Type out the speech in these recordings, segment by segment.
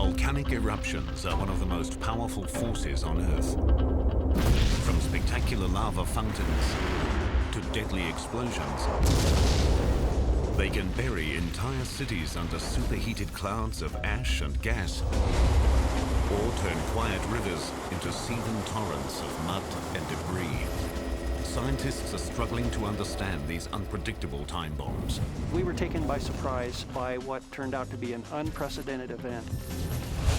Volcanic eruptions are one of the most powerful forces on Earth. From spectacular lava fountains to deadly explosions, they can bury entire cities under superheated clouds of ash and gas, or turn quiet rivers into seething torrents of mud and debris. Scientists are struggling to understand these unpredictable time bombs. We were taken by surprise by what turned out to be an unprecedented event.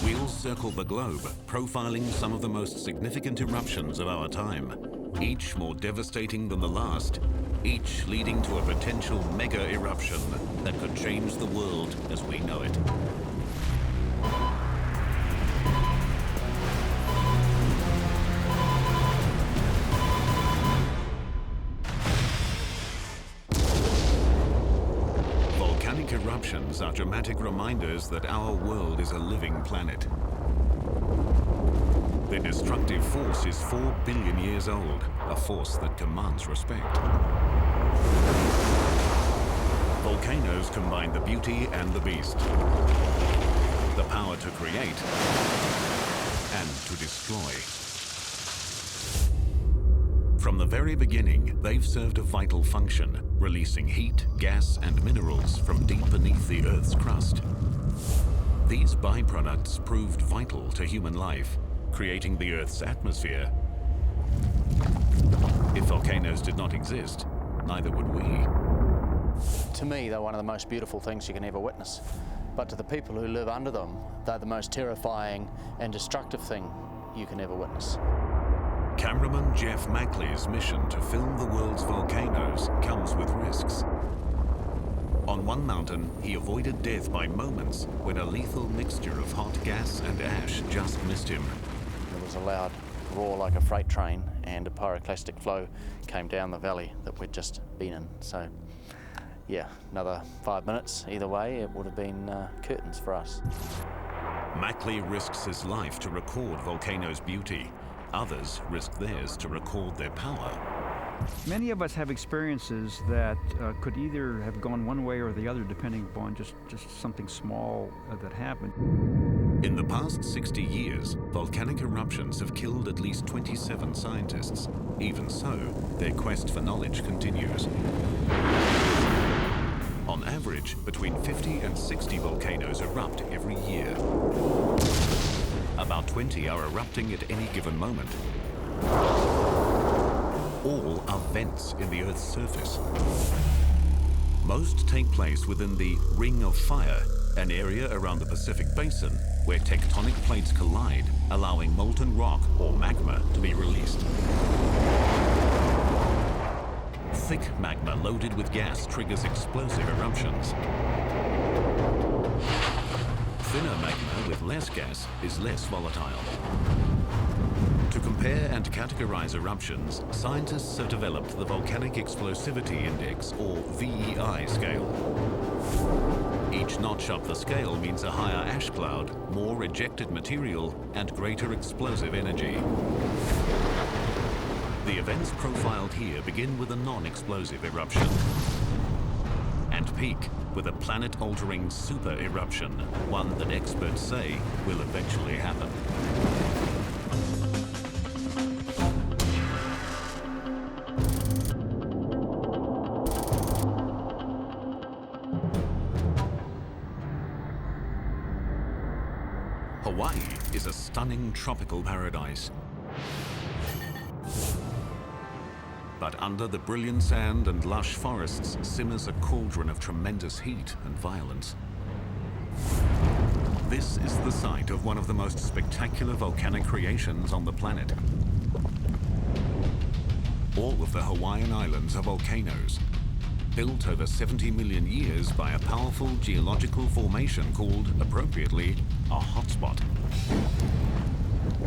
We'll circle the globe, profiling some of the most significant eruptions of our time, each more devastating than the last, each leading to a potential mega-eruption that could change the world as we know it. Volcanic eruptions are dramatic reminders that our world is a living planet. Their destructive force is 4 billion years old, a force that commands respect. Volcanoes combine the beauty and the beast, the power to create and to destroy. From the very beginning, they've served a vital function, releasing heat, gas, and minerals from deep beneath the Earth's crust. These byproducts proved vital to human life, creating the Earth's atmosphere. If volcanoes did not exist, neither would we. To me, they're one of the most beautiful things you can ever witness. But to the people who live under them, they're the most terrifying and destructive thing you can ever witness. Cameraman Jeff Mackley's mission to film the world's volcanoes comes with risks. On one mountain, he avoided death by moments when a lethal mixture of hot gas and ash just missed him. There was a loud roar like a freight train, and a pyroclastic flow came down the valley that we'd just been in. So, yeah, another 5 minutes either way, it would have been curtains for us. Mackley risks his life to record volcanoes' beauty. Others risk theirs to record their power. Many of us have experiences that could either have gone one way or the other, depending upon just something small that happened. In the past 60 years, volcanic eruptions have killed at least 27 scientists. Even so, their quest for knowledge continues. On average, between 50 and 60 volcanoes erupt every year. About 20 are erupting at any given moment. All are vents in the Earth's surface. Most take place within the Ring of Fire, an area around the Pacific Basin where tectonic plates collide, allowing molten rock or magma to be released. Thick magma loaded with gas triggers explosive eruptions. Thinner magma with less gas is less volatile. To compare and categorize eruptions, scientists have developed the Volcanic Explosivity Index, or VEI scale. Each notch up the scale means a higher ash cloud, more ejected material, and greater explosive energy. The events profiled here begin with a non-explosive eruption and peak with a planet-altering super eruption, one that experts say will eventually happen. Hawaii is a stunning tropical paradise. But under the brilliant sand and lush forests simmers a cauldron of tremendous heat and violence. This is the site of one of the most spectacular volcanic creations on the planet. All of the Hawaiian Islands are volcanoes, built over 70 million years by a powerful geological formation called, appropriately, a hotspot.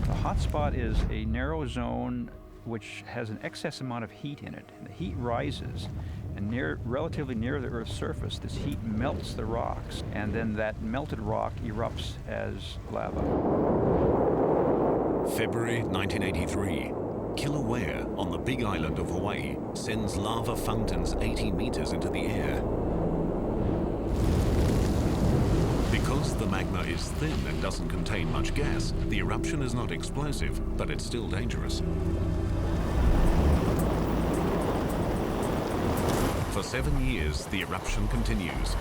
A hotspot is a narrow zone which has an excess amount of heat in it. And the heat rises, and relatively near the Earth's surface, this heat melts the rocks, and then that melted rock erupts as lava. February 1983. Kilauea, on the big island of Hawaii, sends lava fountains 80 meters into the air. Because Because the magma is thin and doesn't contain much gas, the eruption is not explosive, but it's still dangerous. For 7 years, the eruption continues.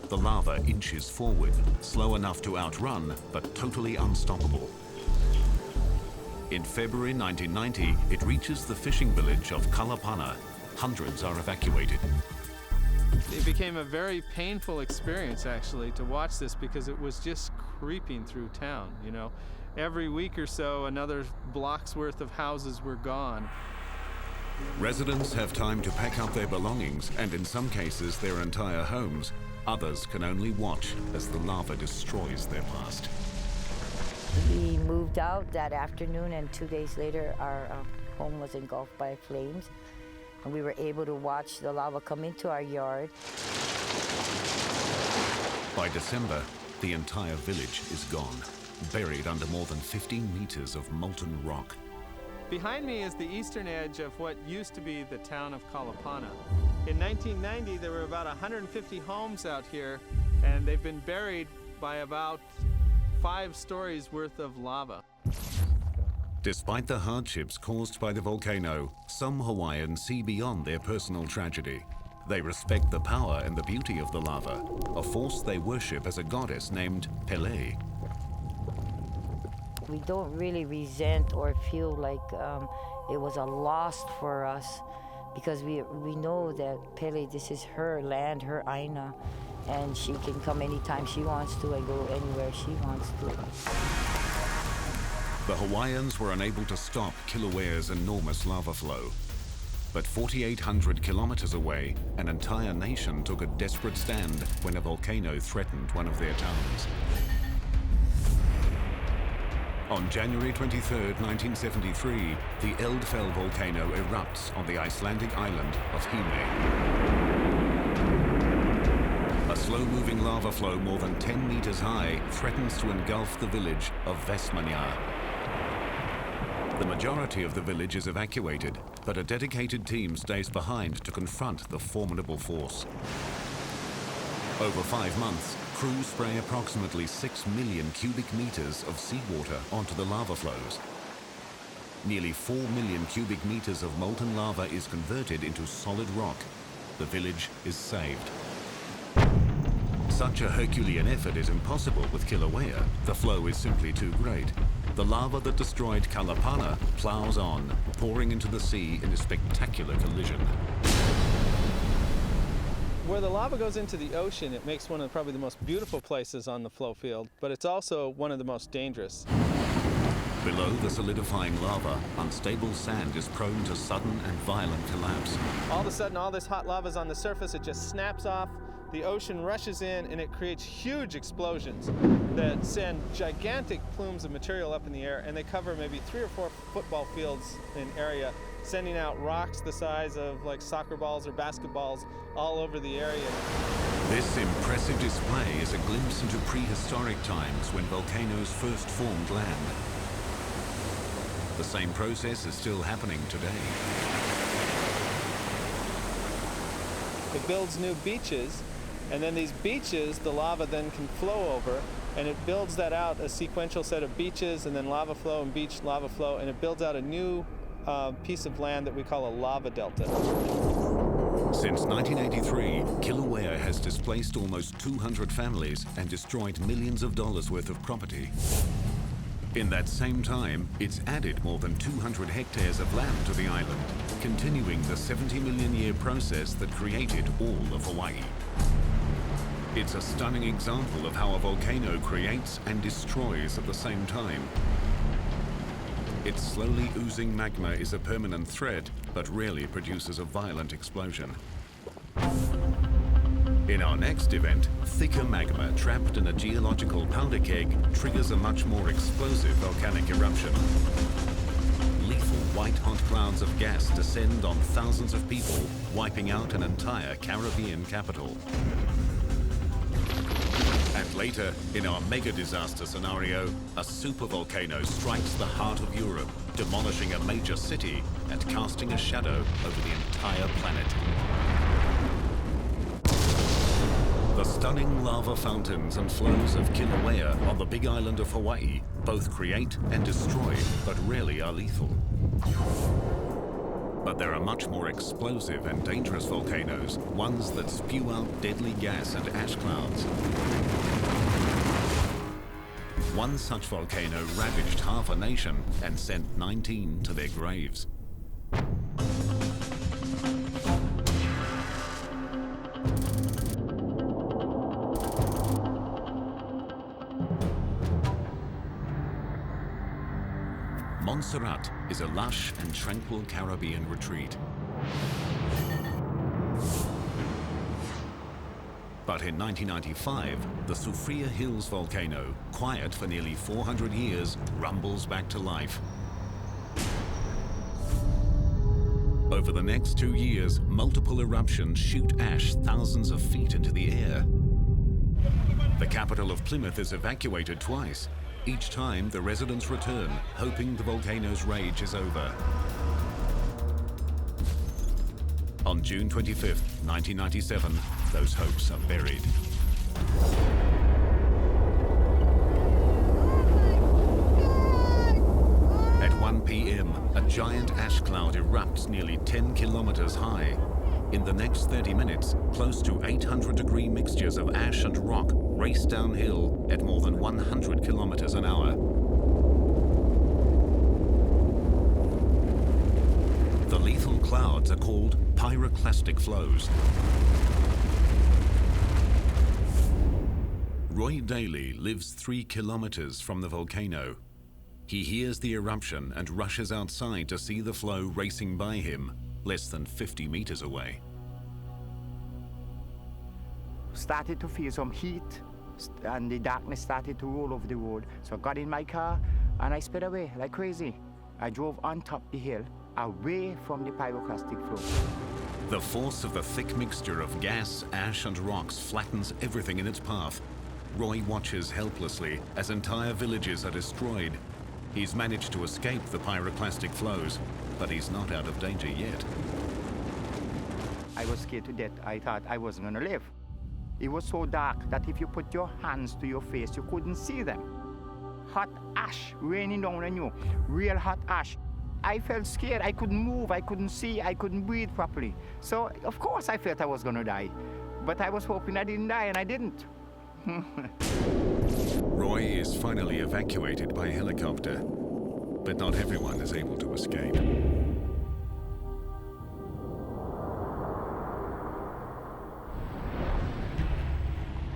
The lava inches forward, slow enough to outrun, but totally unstoppable. In February 1990, it reaches the fishing village of Kalapana. Hundreds are evacuated. It became a very painful experience, actually, to watch this because it was just creeping through town, you know. Every week or so, another block's worth of houses were gone. Residents have time to pack up their belongings and, in some cases, their entire homes. Others can only watch as the lava destroys their past. We moved out that afternoon, and 2 days later, our home was engulfed by flames. And we were able to watch the lava come into our yard. By December, the entire village is gone, buried under more than 15 meters of molten rock. Behind me is the eastern edge of what used to be the town of Kalapana. In 1990, there were about 150 homes out here, and they've been buried by about 5 stories worth of lava. Despite the hardships caused by the volcano, some Hawaiians see beyond their personal tragedy. They respect the power and the beauty of the lava, a force they worship as a goddess named Pele. We don't really resent or feel like it was a loss for us, because we know that Pele, this is her land, her aina, and she can come anytime she wants to and go anywhere she wants to. The Hawaiians were unable to stop Kilauea's enormous lava flow. But 4,800 kilometers away, an entire nation took a desperate stand when a volcano threatened one of their towns. On January 23, 1973, the Eldfell volcano erupts on the Icelandic island of Hime. A slow-moving lava flow more than 10 meters high threatens to engulf the village of Vestmannaeyjar. The majority of the village is evacuated, but a dedicated team stays behind to confront the formidable force. Over 5 months, crews spray approximately 6 million cubic meters of seawater onto the lava flows. Nearly 4 million cubic meters of molten lava is converted into solid rock. The village is saved. Such a Herculean effort is impossible with Kilauea. The flow is simply too great. The lava that destroyed Kalapana plows on, pouring into the sea in a spectacular collision. Where the lava goes into the ocean, it makes one of probably the most beautiful places on the flow field, but it's also one of the most dangerous. Below the solidifying lava, unstable sand is prone to sudden and violent collapse. All of a sudden, all this hot lava is on the surface, it just snaps off. The ocean rushes in and it creates huge explosions that send gigantic plumes of material up in the air, and they cover maybe 3 or 4 football fields in area, sending out rocks the size of like soccer balls or basketballs all over the area. This impressive display is a glimpse into prehistoric times when volcanoes first formed land. The same process is still happening today. It builds new beaches, and then these beaches, the lava then can flow over, and it builds that out, a sequential set of beaches, and then lava flow and beach, lava flow, and it builds out a new piece of land that we call a lava delta. Since 1983, Kilauea has displaced almost 200 families and destroyed millions of dollars worth of property. In that same time, it's added more than 200 hectares of land to the island, continuing the 70 million year process that created all of Hawaii. It's a stunning example of how a volcano creates and destroys at the same time. Its slowly oozing magma is a permanent threat, but rarely produces a violent explosion. In our next event, thicker magma trapped in a geological powder keg triggers a much more explosive volcanic eruption. Lethal white-hot clouds of gas descend on thousands of people, wiping out an entire Caribbean capital. And later, in our mega-disaster scenario, a supervolcano strikes the heart of Europe, demolishing a major city and casting a shadow over the entire planet. The stunning lava fountains and flows of Kilauea on the big island of Hawaii both create and destroy, but rarely are lethal. But there are much more explosive and dangerous volcanoes, ones that spew out deadly gas and ash clouds. One such volcano ravaged half a nation and sent 19 to their graves. Montserrat is a lush and tranquil Caribbean retreat. But in 1995, the Soufriere Hills volcano, quiet for nearly 400 years, rumbles back to life. Over the next 2 years, multiple eruptions shoot ash thousands of feet into the air. The capital of Plymouth is evacuated twice. Each time, the residents return, hoping the volcano's rage is over. On June 25th, 1997, those hopes are buried. At 1 p.m., a giant ash cloud erupts nearly 10 kilometers high. In the next 30 minutes, close to 800-degree mixtures of ash and rock race downhill at more than 100 kilometers an hour. The lethal clouds are called pyroclastic flows. Roy Daly lives 3 kilometers from the volcano. He hears the eruption and rushes outside to see the flow racing by him, less than 50 meters away. Started to feel some heat, and the darkness started to roll over the road. So I got in my car and I sped away like crazy. I drove on top the hill, away from the pyroclastic flow. The force of the thick mixture of gas, ash, and rocks flattens everything in its path. Roy watches helplessly as entire villages are destroyed. He's managed to escape the pyroclastic flows, but he's not out of danger yet. I was scared to death. I thought I wasn't gonna live. It was so dark that if you put your hands to your face, you couldn't see them. Hot ash raining down on you, real hot ash. I felt scared. I couldn't move, I couldn't see, I couldn't breathe properly. So, of course, I felt I was gonna die. But I was hoping I didn't die, and I didn't. Roy is finally evacuated by helicopter, but not everyone is able to escape.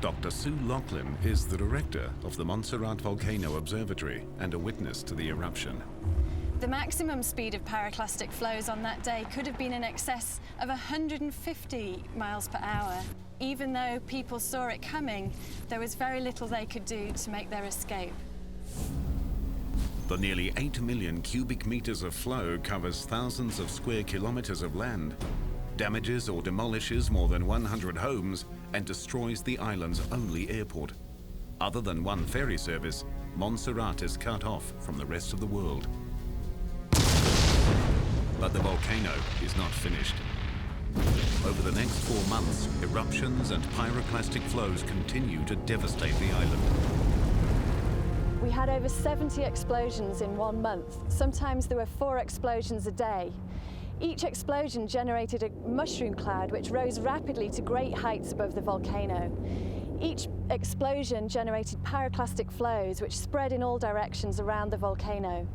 Dr. Sue Laughlin is the director of the Montserrat Volcano Observatory and a witness to the eruption. The maximum speed of pyroclastic flows on that day could have been in excess of 150 miles per hour. Even though people saw it coming, there was very little they could do to make their escape. The nearly 8 million cubic meters of flow covers thousands of square kilometers of land, damages or demolishes more than 100 homes, and destroys the island's only airport. Other than one ferry service, Montserrat is cut off from the rest of the world. But the volcano is not finished. Over the next 4 months, eruptions and pyroclastic flows continue to devastate the island. We had over 70 explosions in 1 month. Sometimes there were 4 explosions a day. Each explosion generated a mushroom cloud which rose rapidly to great heights above the volcano. Each explosion generated pyroclastic flows which spread in all directions around the volcano.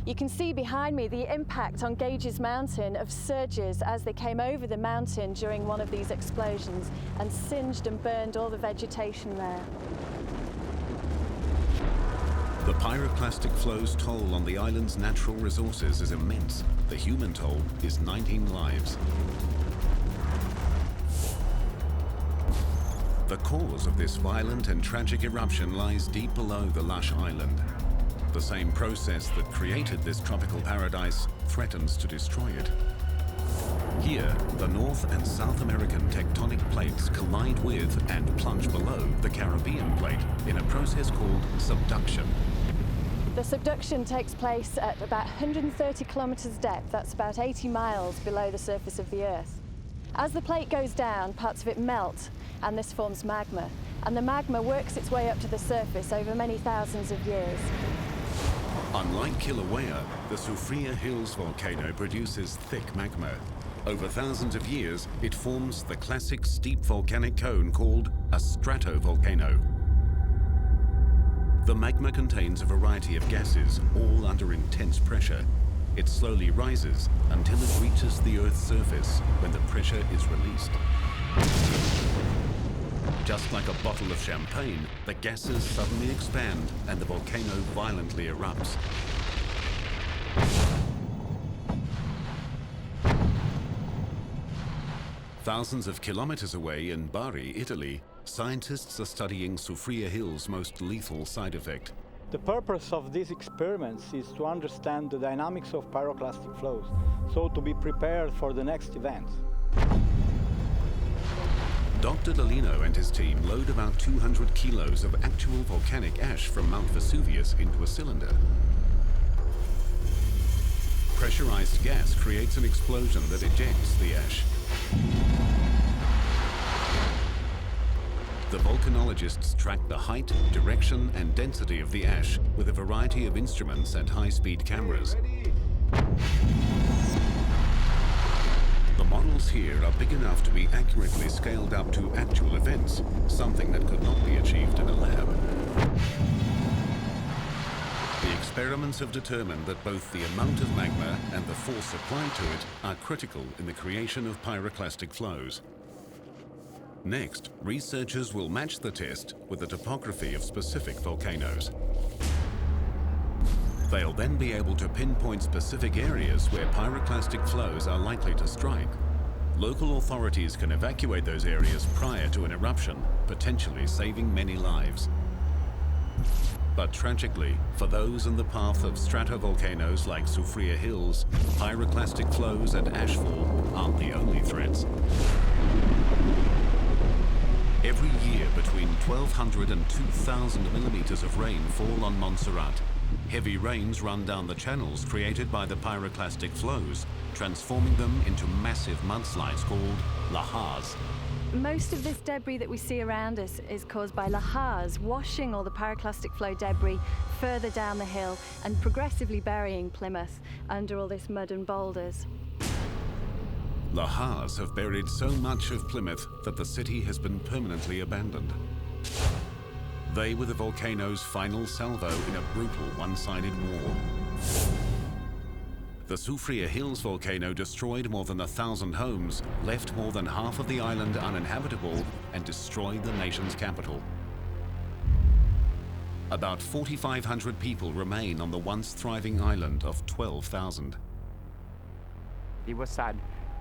You can see behind me the impact on Gage's Mountain of surges as they came over the mountain during one of these explosions and singed and burned all the vegetation there. The pyroclastic flow's toll on the island's natural resources is immense. The human toll is 19 lives. The cause of this violent and tragic eruption lies deep below the lush island. The same process that created this tropical paradise threatens to destroy it. Here, the North and South American tectonic plates collide with and plunge below the Caribbean plate in a process called subduction. The subduction takes place at about 130 kilometers depth, that's about 80 miles below the surface of the Earth. As the plate goes down, parts of it melt, and this forms magma. And the magma works its way up to the surface over many thousands of years. Unlike Kilauea, the Soufriere Hills volcano produces thick magma. Over thousands of years, it forms the classic steep volcanic cone called a stratovolcano. The magma contains a variety of gases, all under intense pressure. It slowly rises until it reaches the Earth's surface when the pressure is released. Just like a bottle of champagne, the gases suddenly expand and the volcano violently erupts. Thousands of kilometers away in Bari, Italy, scientists are studying Soufriere Hill's most lethal side effect. The purpose of these experiments is to understand the dynamics of pyroclastic flows, so to be prepared for the next events. Dr. Dolino and his team load about 200 kilos of actual volcanic ash from Mount Vesuvius into a cylinder. Pressurized gas creates an explosion that ejects the ash. The volcanologists track the height, direction, and density of the ash with a variety of instruments and high-speed cameras. The models here are big enough to be accurately scaled up to actual events, something that could not be achieved in a lab. The experiments have determined that both the amount of magma and the force applied to it are critical in the creation of pyroclastic flows. Next, researchers will match the test with the topography of specific volcanoes. They'll then be able to pinpoint specific areas where pyroclastic flows are likely to strike. Local authorities can evacuate those areas prior to an eruption, potentially saving many lives. But tragically, for those in the path of stratovolcanoes like Soufriere Hills, pyroclastic flows and ashfall aren't the only threats. Every year, between 1,200 and 2,000 millimeters of rain fall on Montserrat. Heavy rains run down the channels created by the pyroclastic flows, transforming them into massive mudslides called lahars. Most of this debris that we see around us is caused by lahars, washing all the pyroclastic flow debris further down the hill and progressively burying Plymouth under all this mud and boulders. Lahars have buried so much of Plymouth that the city has been permanently abandoned. They were the volcano's final salvo in a brutal one-sided war. The Soufriere Hills volcano destroyed more than 1,000 homes, left more than half of the island uninhabitable, and destroyed the nation's capital. About 4,500 people remain on the once thriving island of 12,000. It was sad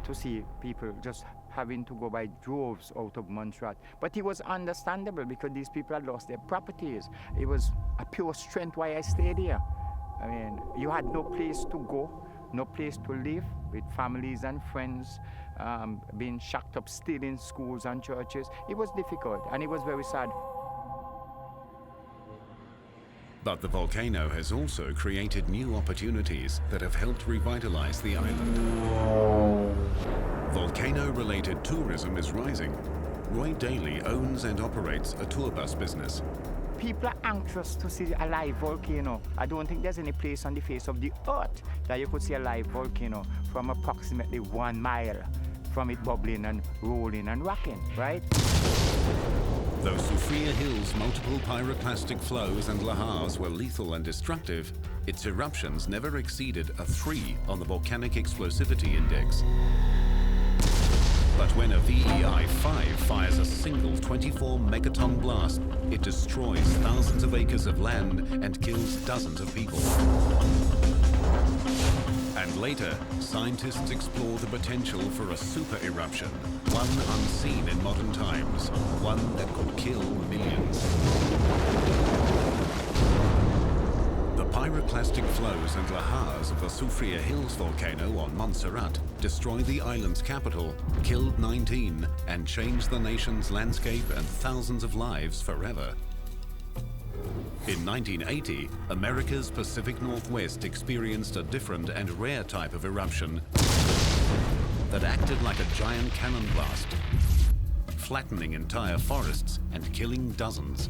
to see people just having to go by droves out of Montserrat. But it was understandable because these people had lost their properties. It was a pure strength why I stayed here. I mean, you had no place to go, no place to live, with families and friends being shacked up still in schools and churches. It was difficult and it was very sad. But the volcano has also created new opportunities that have helped revitalize the island. Volcano-related tourism is rising. Roy Daly owns and operates a tour bus business. People are anxious to see a live volcano. I don't think there's any place on the face of the earth that you could see a live volcano from approximately 1 mile from it bubbling and rolling and rocking, right? Though Soufriere Hills' multiple pyroclastic flows and lahars were lethal and destructive, its eruptions never exceeded a 3 on the Volcanic Explosivity Index. But when a VEI-5 fires a single 24 megaton blast, it destroys thousands of acres of land and kills dozens of people. And later, scientists explore the potential for a super eruption, one unseen in modern times, one that could kill millions. The pyroclastic flows and lahars of the Soufriere Hills volcano on Montserrat destroyed the island's capital, killed 19, and changed the nation's landscape and thousands of lives forever. In 1980, America's Pacific Northwest experienced a different and rare type of eruption that acted like a giant cannon blast. flattening entire forests and killing dozens.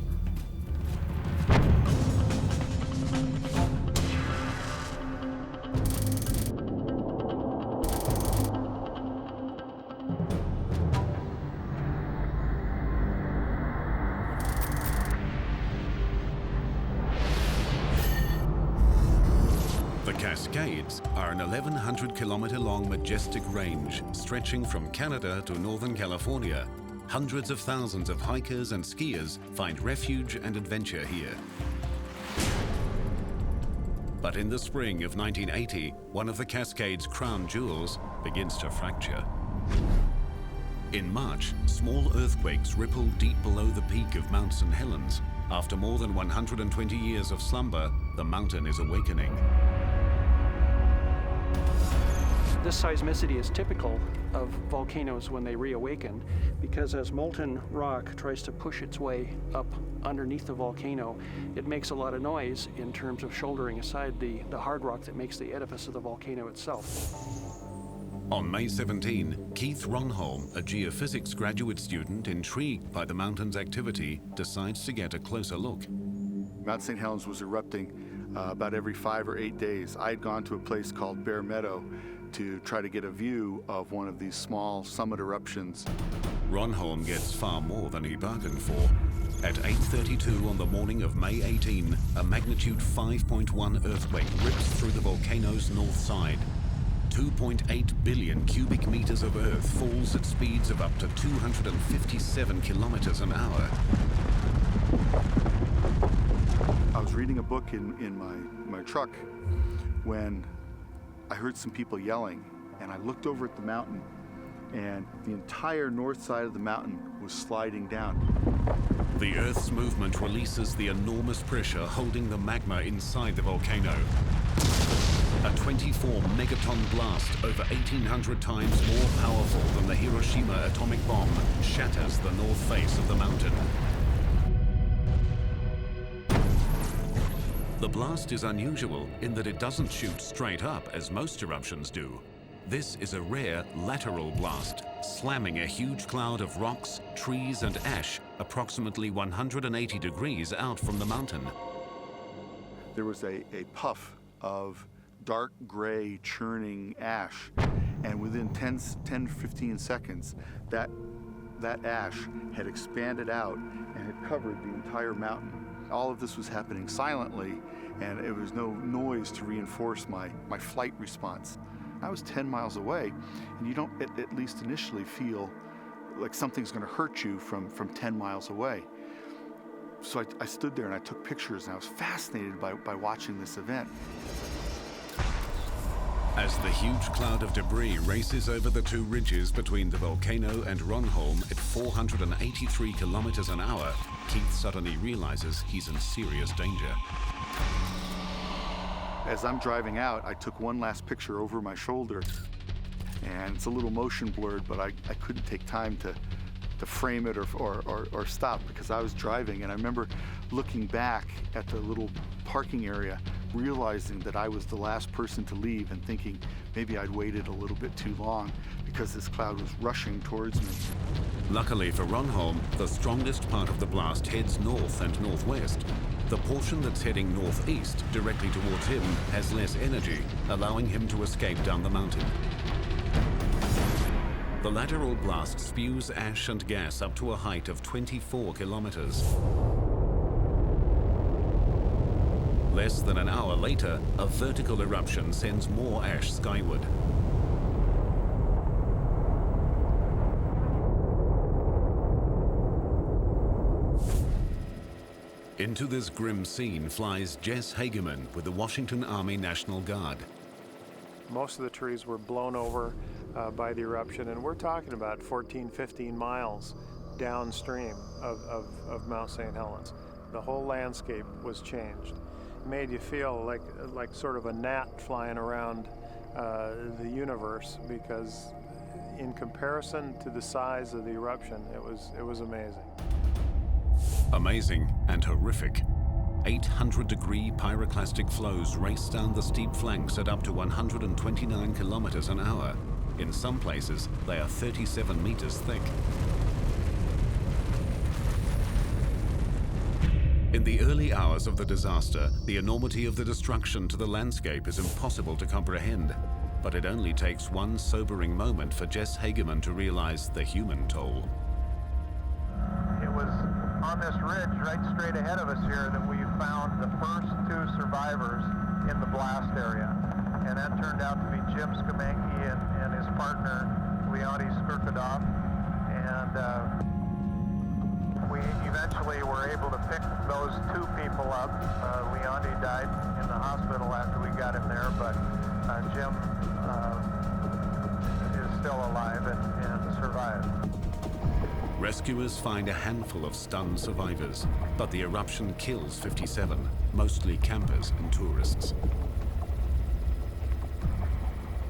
The Cascades are an 1,100-kilometer-long majestic range stretching from Canada to Northern California. Hundreds of thousands of hikers and skiers find refuge and adventure here. But in the spring of 1980, one of the Cascades' crown jewels begins to fracture. In March, small earthquakes ripple deep below the peak of Mount St. Helens. After more than 120 years of slumber, the mountain is awakening. This seismicity is typical of volcanoes when they reawaken, because as molten rock tries to push its way up underneath the volcano, it makes a lot of noise in terms of shouldering aside the hard rock that makes the edifice of the volcano itself. On May 17, Keith Ronholm, a geophysics graduate student intrigued by the mountain's activity, decides to get a closer look. Mount St. Helens was erupting about every 5 or 8 days. I had gone to a place called Bear Meadow to try to get a view of one of these small summit eruptions. Ronholm gets far more than he bargained for. At 8:32 on the morning of May 18, a magnitude 5.1 earthquake rips through the volcano's north side. 2.8 billion cubic meters of earth falls at speeds of up to 257 kilometers an hour. I was reading a book in my truck when I heard some people yelling, and I looked over at the mountain, and the entire north side of the mountain was sliding down. The Earth's movement releases the enormous pressure holding the magma inside the volcano. A 24-megaton blast, over 1,800 times more powerful than the Hiroshima atomic bomb, shatters the north face of the mountain. The blast is unusual in that it doesn't shoot straight up as most eruptions do. This is a rare lateral blast, slamming a huge cloud of rocks, trees, and ash approximately 180 degrees out from the mountain. There was a puff of dark gray churning ash, and within 10-15 seconds, that ash had expanded out and had covered the entire mountain. All of this was happening silently, and it was no noise to reinforce my flight response. I was 10 miles away, and you don't, at least initially, feel like something's going to hurt you from 10 miles away. So I stood there and I took pictures, and I was fascinated by watching this event. As the huge cloud of debris races over the two ridges between the volcano and Ronholm at 483 kilometers an hour, Keith suddenly realizes he's in serious danger. As I'm driving out, I took one last picture over my shoulder, and it's a little motion blurred, but I couldn't take time to frame it or stop because I was driving, and I remember looking back at the little parking area, realizing that I was the last person to leave and thinking maybe I'd waited a little bit too long because this cloud was rushing towards me. Luckily for Ronholm, the strongest part of the blast heads north and northwest. The portion that's heading northeast, directly towards him, has less energy, allowing him to escape down the mountain. The lateral blast spews ash and gas up to a height of 24 kilometers. Less than an hour later, a vertical eruption sends more ash skyward. Into this grim scene flies Jess Hageman with the Washington Army National Guard. Most of the trees were blown over by the eruption, and we're talking about 14, 15 miles downstream of Mount St. Helens. The whole landscape was changed. It made you feel like sort of a gnat flying around the universe, because in comparison to the size of the eruption, it was amazing. Amazing and horrific. 800-degree pyroclastic flows race down the steep flanks at up to 129 kilometers an hour. In some places, they are 37 meters thick. In the early hours of the disaster, the enormity of the destruction to the landscape is impossible to comprehend. But it only takes one sobering moment for Jess Hageman to realize the human toll. It was on this ridge right straight ahead of us here that we found the first 2 survivors in the blast area. And that turned out to be Jim Skamanki and his partner, Leonti Skirkadov. And we eventually were able to pick those 2 people up. Leonti died in the hospital after we got him there, but Jim is still alive and survived. Rescuers find a handful of stunned survivors, but the eruption kills 57, mostly campers and tourists.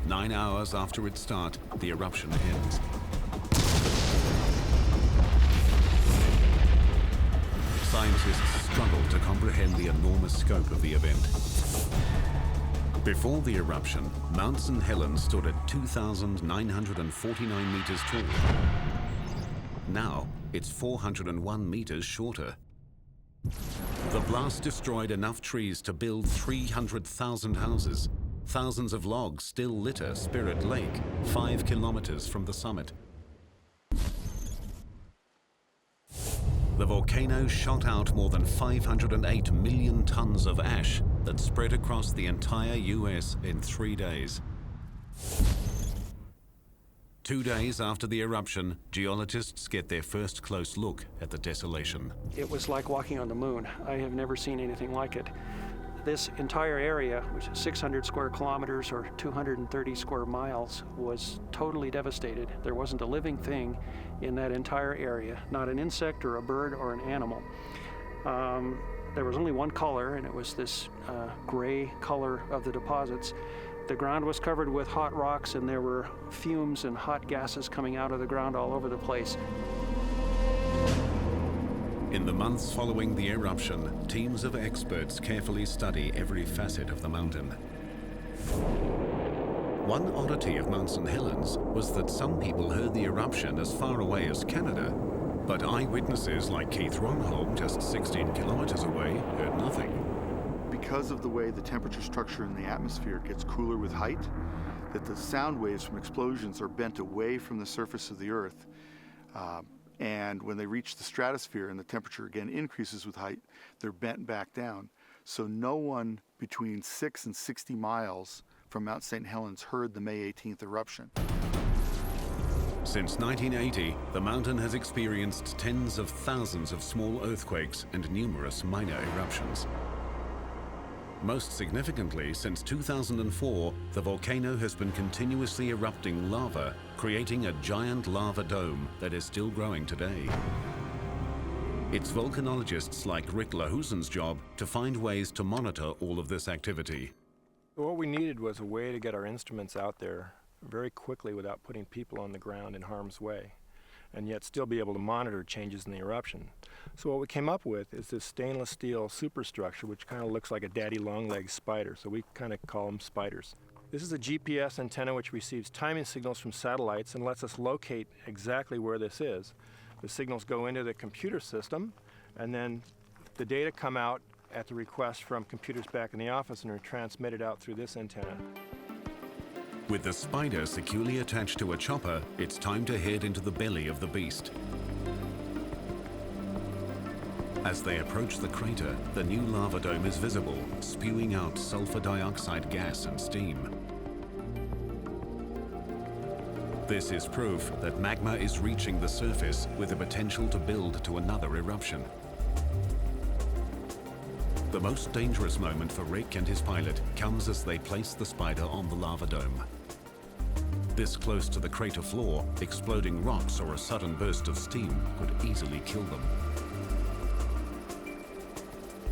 9 hours after its start, the eruption ends. Scientists struggle to comprehend the enormous scope of the event. Before the eruption, Mount St. Helens stood at 2,949 meters tall. Now, it's 401 meters shorter. The blast destroyed enough trees to build 300,000 houses. Thousands of logs still litter Spirit Lake, 5 kilometers from the summit. The volcano shot out more than 508 million tons of ash that spread across the entire US in 3 days. 2 days after the eruption, geologists get their first close look at the desolation. It was like walking on the moon. I have never seen anything like it. This entire area, which is 600 square kilometers or 230 square miles, was totally devastated. There wasn't a living thing in that entire area, not an insect or a bird or an animal. There was only one color, and it was this gray color of the deposits. The ground was covered with hot rocks, and there were fumes and hot gases coming out of the ground all over the place. In the months following the eruption, teams of experts carefully study every facet of the mountain. One oddity of Mount St. Helens was that some people heard the eruption as far away as Canada, but eyewitnesses like Keith Ronholm, just 16 kilometers away, heard nothing. Because of the way the temperature structure in the atmosphere gets cooler with height, that the sound waves from explosions are bent away from the surface of the Earth. And when they reach the stratosphere and the temperature again increases with height, they're bent back down. So no one between 6 and 60 miles from Mount St. Helens heard the May 18th eruption. Since 1980, the mountain has experienced tens of thousands of small earthquakes and numerous minor eruptions. Most significantly, since 2004, the volcano has been continuously erupting lava, creating a giant lava dome that is still growing today. It's volcanologists like Rick Lahusen's job to find ways to monitor all of this activity. What we needed was a way to get our instruments out there very quickly without putting people on the ground in harm's way, and yet still be able to monitor changes in the eruption. So what we came up with is this stainless steel superstructure, which kind of looks like a daddy long-legged spider, so we kind of call them spiders. This is a GPS antenna which receives timing signals from satellites and lets us locate exactly where this is. The signals go into the computer system, and then the data come out at the request from computers back in the office and are transmitted out through this antenna. With the spider securely attached to a chopper, it's time to head into the belly of the beast. As they approach the crater, the new lava dome is visible, spewing out sulfur dioxide gas and steam. This is proof that magma is reaching the surface with the potential to build to another eruption. The most dangerous moment for Rick and his pilot comes as they place the spider on the lava dome. This close to the crater floor, exploding rocks or a sudden burst of steam could easily kill them.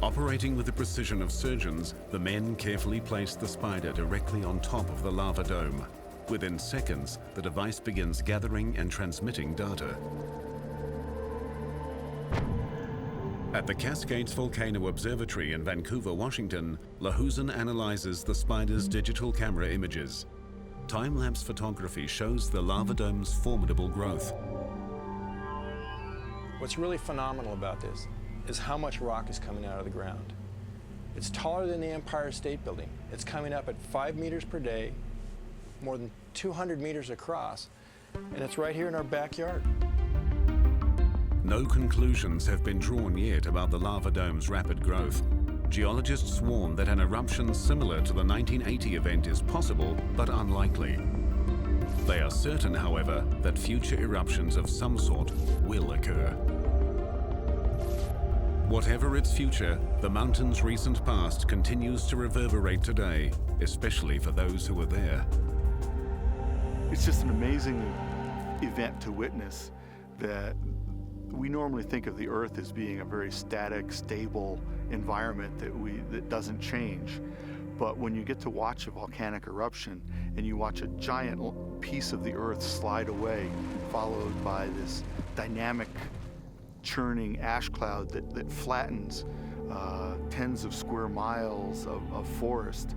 Operating with the precision of surgeons, the men carefully place the spider directly on top of the lava dome. Within seconds, the device begins gathering and transmitting data. At the Cascades Volcano Observatory in Vancouver, Washington, Lahusen analyzes the spider's digital camera images. Time-lapse photography shows the lava dome's formidable growth. What's really phenomenal about this is how much rock is coming out of the ground. It's taller than the Empire State Building. It's coming up at 5 meters per day, more than 200 meters across, and it's right here in our backyard. No conclusions have been drawn yet about the lava dome's rapid growth. Geologists warn that an eruption similar to the 1980 event is possible, but unlikely. They are certain, however, that future eruptions of some sort will occur. Whatever its future, the mountain's recent past continues to reverberate today, especially for those who were there. It's just an amazing event to witness that we normally think of the Earth as being a very static, stable environment that doesn't change. But when you get to watch a volcanic eruption and you watch a giant piece of the Earth slide away, followed by this dynamic, churning ash cloud that flattens tens of square miles of forest,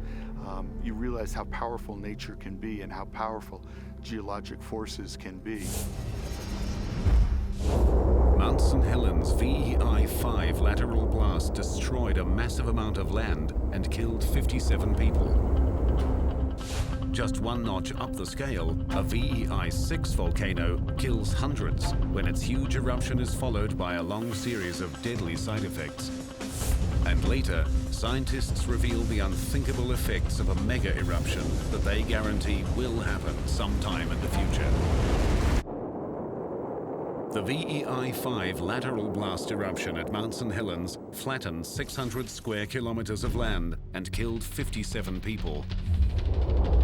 you realize how powerful nature can be and how powerful geologic forces can be. Mount St. Helens VEI-5 lateral blast destroyed a massive amount of land and killed 57 people. Just one notch up the scale, a VEI-6 volcano kills hundreds when its huge eruption is followed by a long series of deadly side effects. And later, scientists reveal the unthinkable effects of a mega-eruption that they guarantee will happen sometime in the future. The VEI-5 lateral blast eruption at Mount St. Helens flattened 600 square kilometers of land and killed 57 people.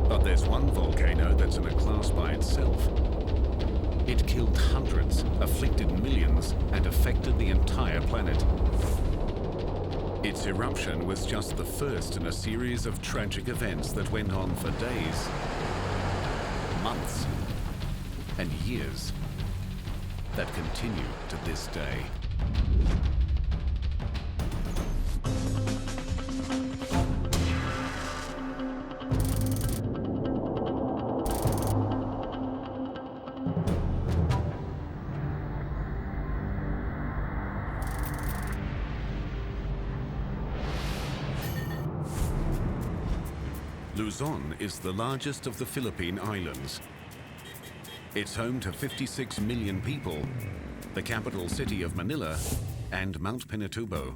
But there's one volcano that's in a class by itself. It killed hundreds, afflicted millions, and affected the entire planet. Its eruption was just the first in a series of tragic events that went on for days, months, and years that continue to this day. Luzon is the largest of the Philippine islands. It's home to 56 million people, the capital city of Manila, and Mount Pinatubo.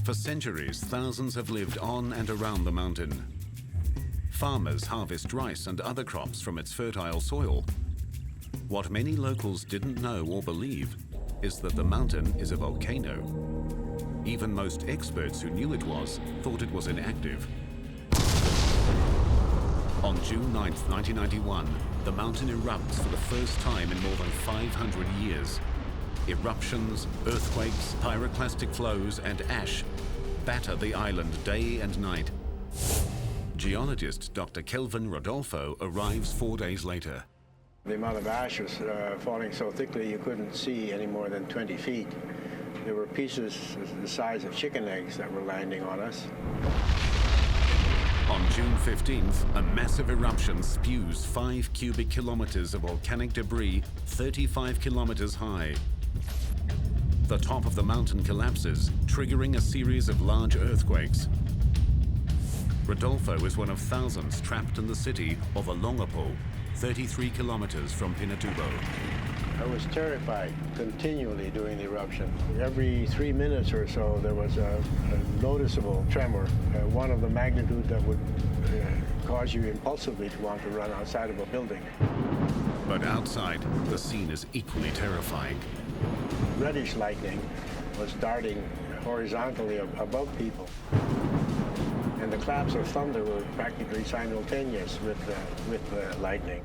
For centuries, thousands have lived on and around the mountain. Farmers harvest rice and other crops from its fertile soil. What many locals didn't know or believe is that the mountain is a volcano. Even most experts who knew it was thought it was inactive. On June 9, 1991, the mountain erupts for the first time in more than 500 years. Eruptions, earthquakes, pyroclastic flows, and ash batter the island day and night. Geologist Dr. Kelvin Rodolfo arrives 4 days later. The amount of ash was falling so thickly you couldn't see any more than 20 feet. There were pieces the size of chicken eggs that were landing on us. On June 15th, a massive eruption spews 5 cubic kilometers of volcanic debris 35 kilometers high. The top of the mountain collapses, triggering a series of large earthquakes. Rodolfo is one of thousands trapped in the city of Olongapo, 33 kilometers from Pinatubo. I was terrified continually during the eruption. Every 3 minutes or so, there was a noticeable tremor, one of the magnitude that would cause you impulsively to want to run outside of a building. But outside, the scene is equally terrifying. Reddish lightning was darting horizontally above people. And the claps of thunder were practically simultaneous with the lightning.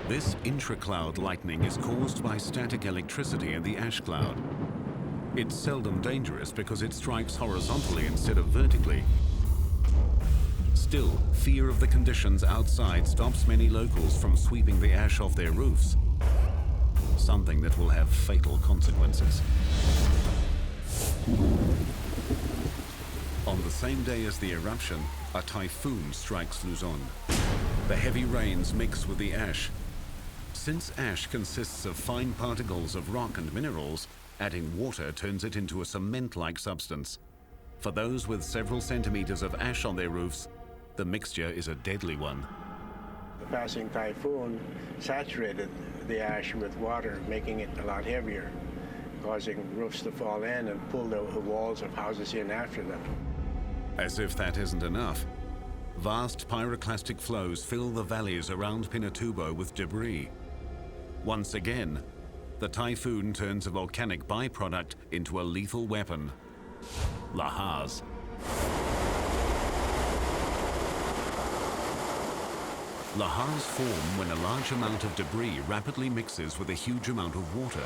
This intra-cloud lightning is caused by static electricity in the ash cloud. It's seldom dangerous because it strikes horizontally instead of vertically. Still, fear of the conditions outside stops many locals from sweeping the ash off their roofs, something that will have fatal consequences. On the same day as the eruption, a typhoon strikes Luzon. The heavy rains mix with the ash. Since ash consists of fine particles of rock and minerals, Adding water turns it into a cement-like substance. For those with several centimeters of ash on their roofs, the mixture is a deadly one. The passing typhoon saturated the ash with water, making it a lot heavier, causing roofs to fall in and pull the walls of houses in after them. As if that isn't enough, vast pyroclastic flows fill the valleys around Pinatubo with debris. Once again, the typhoon turns a volcanic byproduct into a lethal weapon, lahars. Lahars form when a large amount of debris rapidly mixes with a huge amount of water.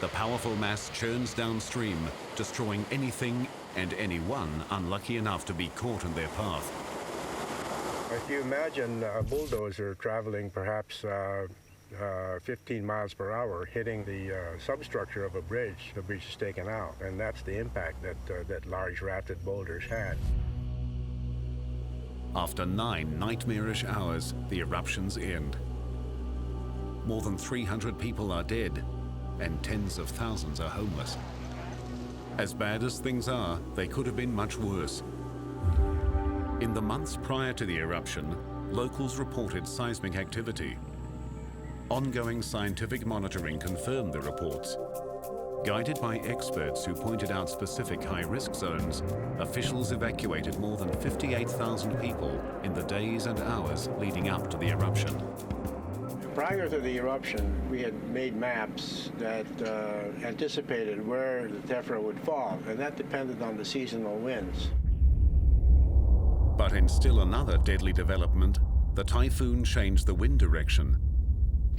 The powerful mass churns downstream, destroying anything and anyone unlucky enough to be caught in their path. If you imagine a bulldozer traveling perhaps 15 miles per hour, hitting the substructure of a bridge, the bridge is taken out, and that's the impact that large rafted boulders had. After 9 nightmarish hours, the eruptions end. More than 300 people are dead, and tens of thousands are homeless. As bad as things are, they could have been much worse. In the months prior to the eruption, locals reported seismic activity. Ongoing scientific monitoring confirmed the reports. Guided by experts who pointed out specific high-risk zones, officials evacuated more than 58,000 people in the days and hours leading up to the eruption. Prior to the eruption, we had made maps that anticipated where the tephra would fall, and that depended on the seasonal winds. But in still another deadly development, the typhoon changed the wind direction.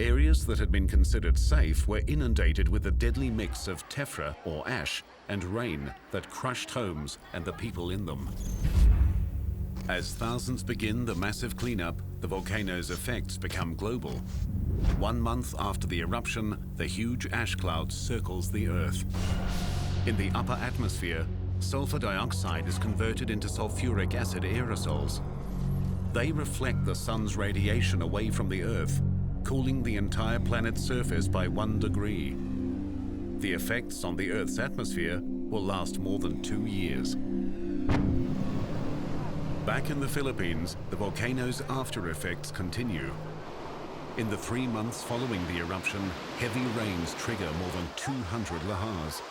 Areas that had been considered safe were inundated with a deadly mix of tephra, or ash, and rain that crushed homes and the people in them. As thousands begin the massive cleanup, the volcano's effects become global. 1 month after the eruption, the huge ash cloud circles the Earth. In the upper atmosphere, sulfur dioxide is converted into sulfuric acid aerosols. They reflect the sun's radiation away from the Earth, cooling the entire planet's surface by 1 degree. The effects on the Earth's atmosphere will last more than 2 years. Back in the Philippines, the volcano's after effects continue. In the 3 months following the eruption, heavy rains trigger more than 200 lahars.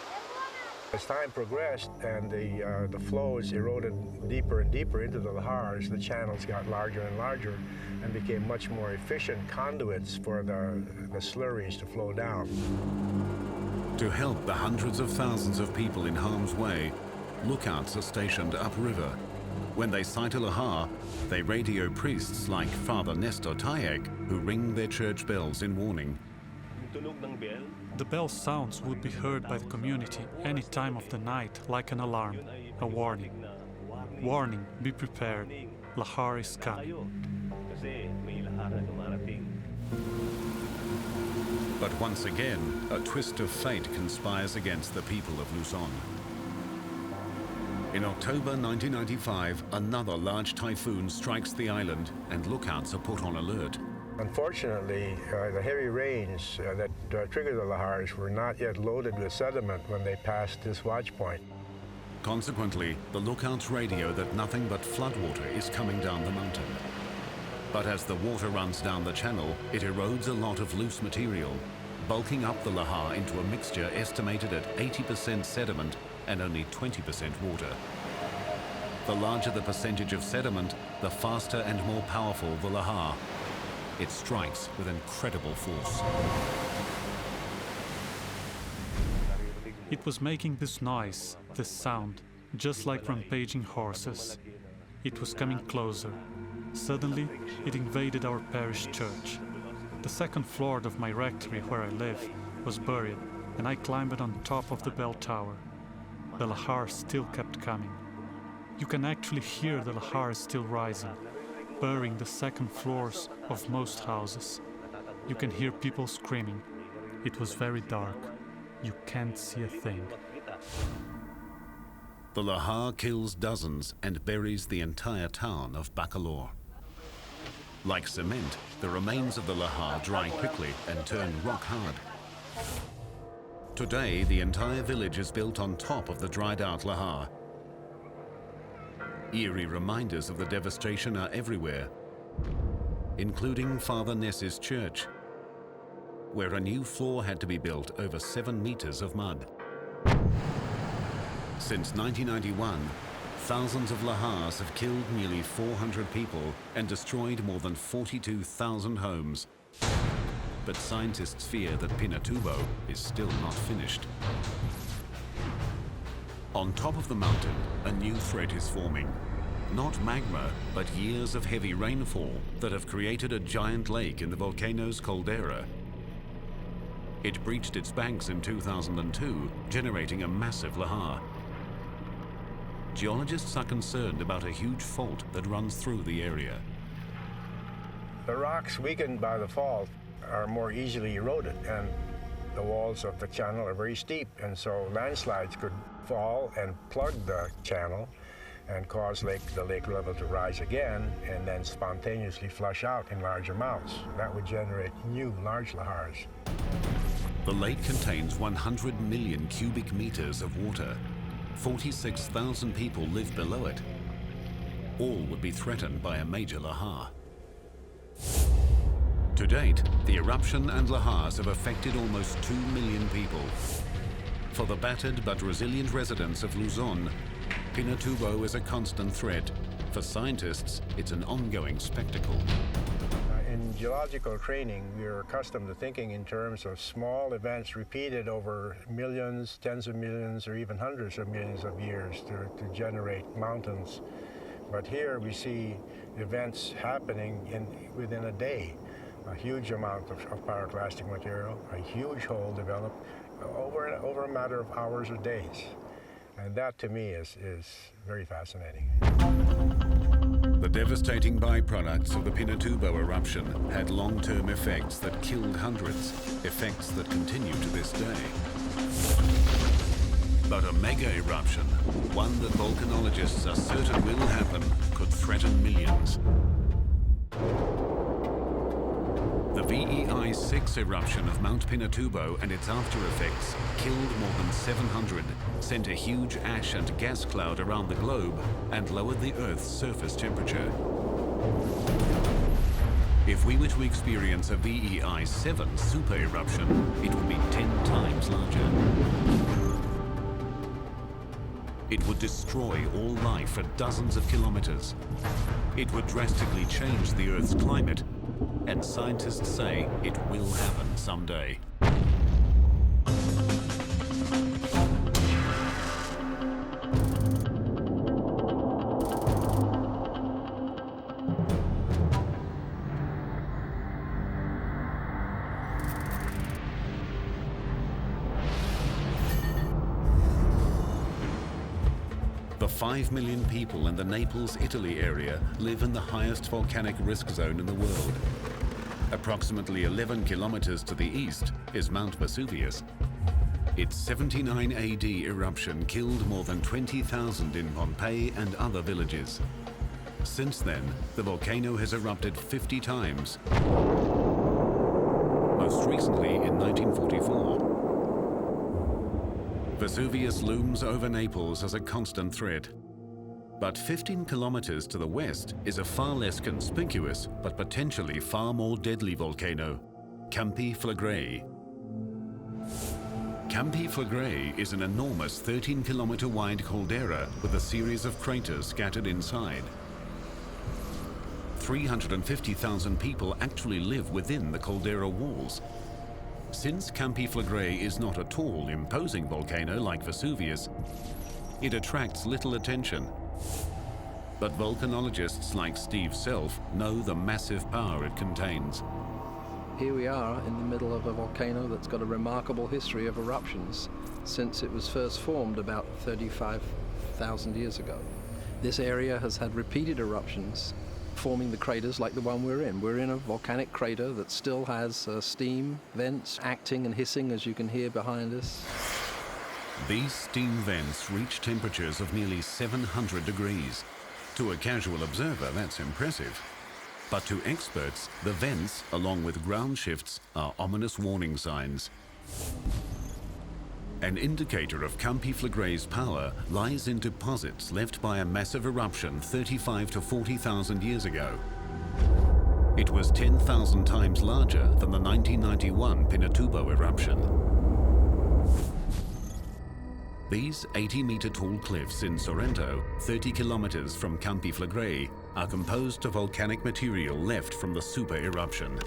As time progressed and the flows eroded deeper and deeper into the lahars, the channels got larger and larger and became much more efficient conduits for the slurries to flow down. To help the hundreds of thousands of people in harm's way, lookouts are stationed upriver. When they sight a lahar, they radio priests like Father Nestor Tayeg, who ring their church bells in warning. The bell sounds would be heard by the community any time of the night like an alarm, a warning. Warning, be prepared, lahar is coming. But once again, a twist of fate conspires against the people of Luzon. In October 1995, another large typhoon strikes the island and lookouts are put on alert. Unfortunately, the heavy rains that triggered the lahars were not yet loaded with sediment when they passed this watch point. Consequently, the lookouts radio that nothing but floodwater is coming down the mountain. But as the water runs down the channel, it erodes a lot of loose material, bulking up the lahar into a mixture estimated at 80% sediment and only 20% water. The larger the percentage of sediment, the faster and more powerful the lahar. It strikes with incredible force. It was making this noise, this sound, just like rampaging horses. It was coming closer. Suddenly, it invaded our parish church. The second floor of my rectory where I live was buried, and I climbed on top of the bell tower. The lahar still kept coming. You can actually hear the lahar still rising, burying the second floors of most houses. You can hear people screaming. It was very dark. You can't see a thing. The lahar kills dozens and buries the entire town of Bacolor. Like cement, the remains of the lahar dry quickly and turn rock hard. Today, the entire village is built on top of the dried-out lahar. Eerie reminders of the devastation are everywhere, including Father Ness's church, where a new floor had to be built over 7 meters of mud. Since 1991, thousands of lahars have killed nearly 400 people and destroyed more than 42,000 homes. But scientists fear that Pinatubo is still not finished. On top of the mountain, a new threat is forming. Not magma, but years of heavy rainfall that have created a giant lake in the volcano's caldera. It breached its banks in 2002, generating a massive lahar. Geologists are concerned about a huge fault that runs through the area. The rocks weakened by the fault are more easily eroded, and the walls of the channel are very steep, and so landslides could fall and plug the channel and cause the lake level to rise again and then spontaneously flush out in large amounts. That would generate new large lahars. The lake contains 100 million cubic meters of water. 46,000 people live below it. All would be threatened by a major lahar. To date, the eruption and lahars have affected almost 2 million people. For the battered but resilient residents of Luzon, Pinatubo is a constant threat. For scientists, it's an ongoing spectacle. In geological training, we are accustomed to thinking in terms of small events repeated over millions, tens of millions, or even hundreds of millions of years to generate mountains. But here we see events happening within a day. A huge amount of pyroclastic material, a huge hole developed over a matter of hours or days. And that, to me, is very fascinating. The devastating byproducts of the Pinatubo eruption had long-term effects that killed hundreds, effects that continue to this day. But a mega-eruption, one that volcanologists are certain will happen, could threaten millions. The VEI-6 eruption of Mount Pinatubo and its after-effects killed more than 700, sent a huge ash and gas cloud around the globe, and lowered the Earth's surface temperature. If we were to experience a VEI-7 super-eruption, it would be 10 times larger. It would destroy all life for dozens of kilometers. It would drastically change the Earth's climate, and scientists say it will happen someday. The 5 million people in the Naples, Italy area live in the highest volcanic risk zone in the world. Approximately 11 kilometers to the east is Mount Vesuvius. Its 79 AD eruption killed more than 20,000 in Pompeii and other villages. Since then, the volcano has erupted 50 times, most recently in 1944. Vesuvius looms over Naples as a constant threat. But 15 kilometers to the west is a far less conspicuous but potentially far more deadly volcano, Campi Flegrei. Campi Flegrei is an enormous 13-kilometer wide caldera with a series of craters scattered inside. 350,000 people actually live within the caldera walls. Since Campi Flegrei is not a tall, imposing volcano like Vesuvius, it attracts little attention. But volcanologists like Steve Self know the massive power it contains. Here we are in the middle of a volcano that's got a remarkable history of eruptions since it was first formed about 35,000 years ago. This area has had repeated eruptions, forming the craters like the one we're in. We're in a volcanic crater that still has steam vents acting and hissing, as you can hear behind us. These steam vents reach temperatures of nearly 700 degrees. To a casual observer, that's impressive. But to experts, the vents, along with ground shifts, are ominous warning signs. An indicator of Campiflagre's power lies in deposits left by a massive eruption 35 to 40,000 years ago. It was 10,000 times larger than the 1991 Pinatubo eruption. These 80-meter-tall cliffs in Sorrento, 30 kilometers from Campiflagre, are composed of volcanic material left from the super eruption.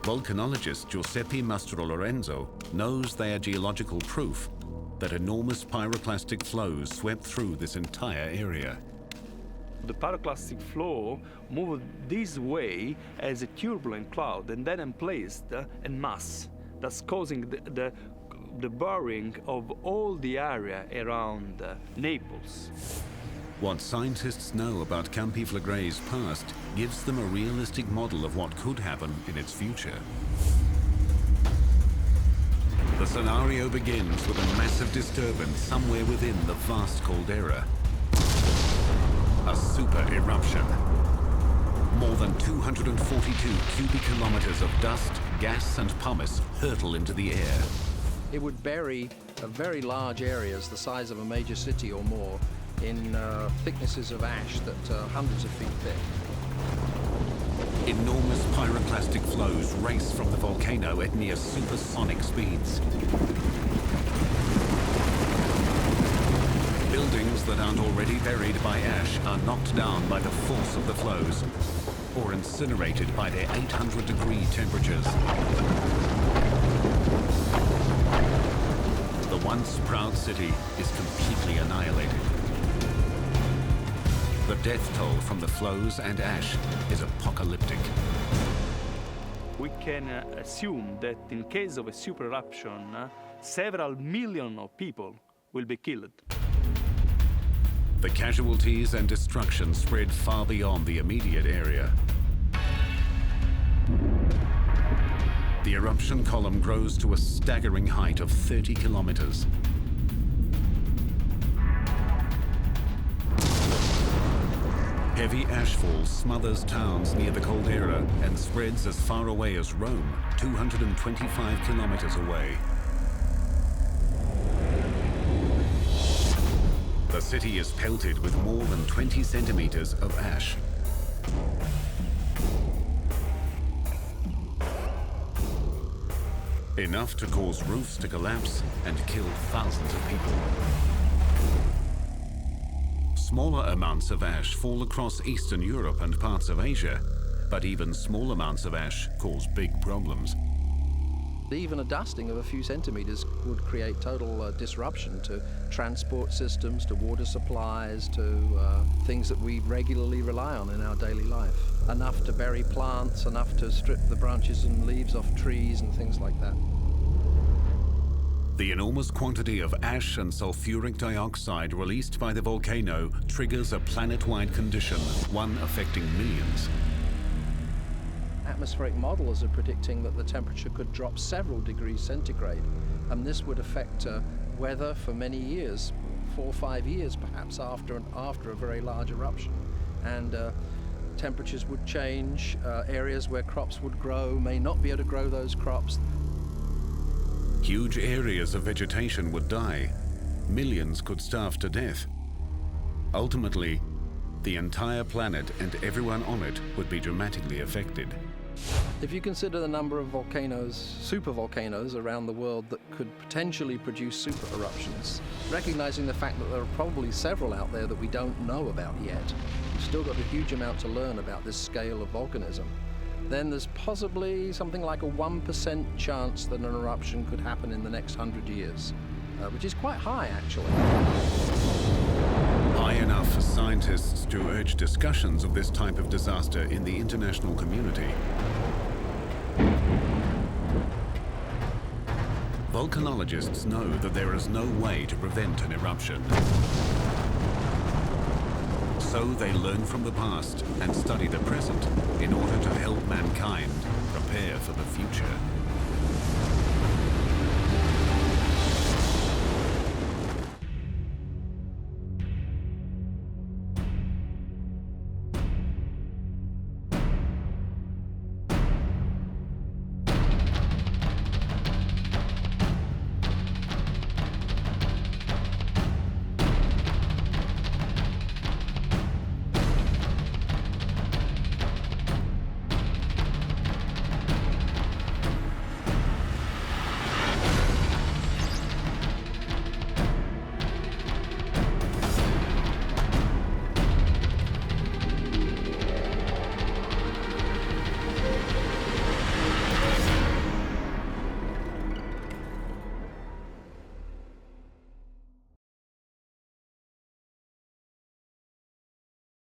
Volcanologist Giuseppe Mastrolorenzo knows they are geological proof that enormous pyroclastic flows swept through this entire area. The pyroclastic flow moved this way as a turbulent cloud and then emplaced en masse, thus causing the burying of all the area around Naples. What scientists know about Campiflagre's past gives them a realistic model of what could happen in its future. The scenario begins with a massive disturbance somewhere within the vast caldera. A super eruption. More than 242 cubic kilometers of dust, gas and pumice hurtle into the air. It would bury very large areas, the size of a major city or more, in thicknesses of ash that are hundreds of feet thick. Enormous pyroclastic flows race from the volcano at near supersonic speeds. Buildings that aren't already buried by ash are knocked down by the force of the flows, or incinerated by their 800-degree temperatures. The once proud city is completely annihilated. The death toll from the flows and ash is apocalyptic. We can assume that in case of a super eruption, several million of people will be killed. The casualties and destruction spread far beyond the immediate area. The eruption column grows to a staggering height of 30 kilometers. Heavy ashfall smothers towns near the caldera and spreads as far away as Rome, 225 kilometers away. The city is pelted with more than 20 centimeters of ash. Enough to cause roofs to collapse and kill thousands of people. Smaller amounts of ash fall across Eastern Europe and parts of Asia, but even small amounts of ash cause big problems. Even a dusting of a few centimeters would create total disruption to transport systems, to water supplies, to things that we regularly rely on in our daily life. Enough to bury plants, enough to strip the branches and leaves off trees and things like that. The enormous quantity of ash and sulfuric dioxide released by the volcano triggers a planet-wide condition, one affecting millions. Atmospheric modelers are predicting that the temperature could drop several degrees centigrade, and this would affect weather for many years, 4 or 5 years perhaps after a very large eruption. And temperatures would change, areas where crops would grow may not be able to grow those crops. Huge areas of vegetation would die. Millions could starve to death. Ultimately, the entire planet and everyone on it would be dramatically affected. If you consider the number of volcanoes, supervolcanoes around the world that could potentially produce super eruptions, recognizing the fact that there are probably several out there that we don't know about yet, we've still got a huge amount to learn about this scale of volcanism, then there's possibly something like a 1% chance that an eruption could happen in the next 100 years, which is quite high, actually. High enough for scientists to urge discussions of this type of disaster in the international community. Volcanologists know that there is no way to prevent an eruption. So they learn from the past and study the present in order to help mankind prepare for the future.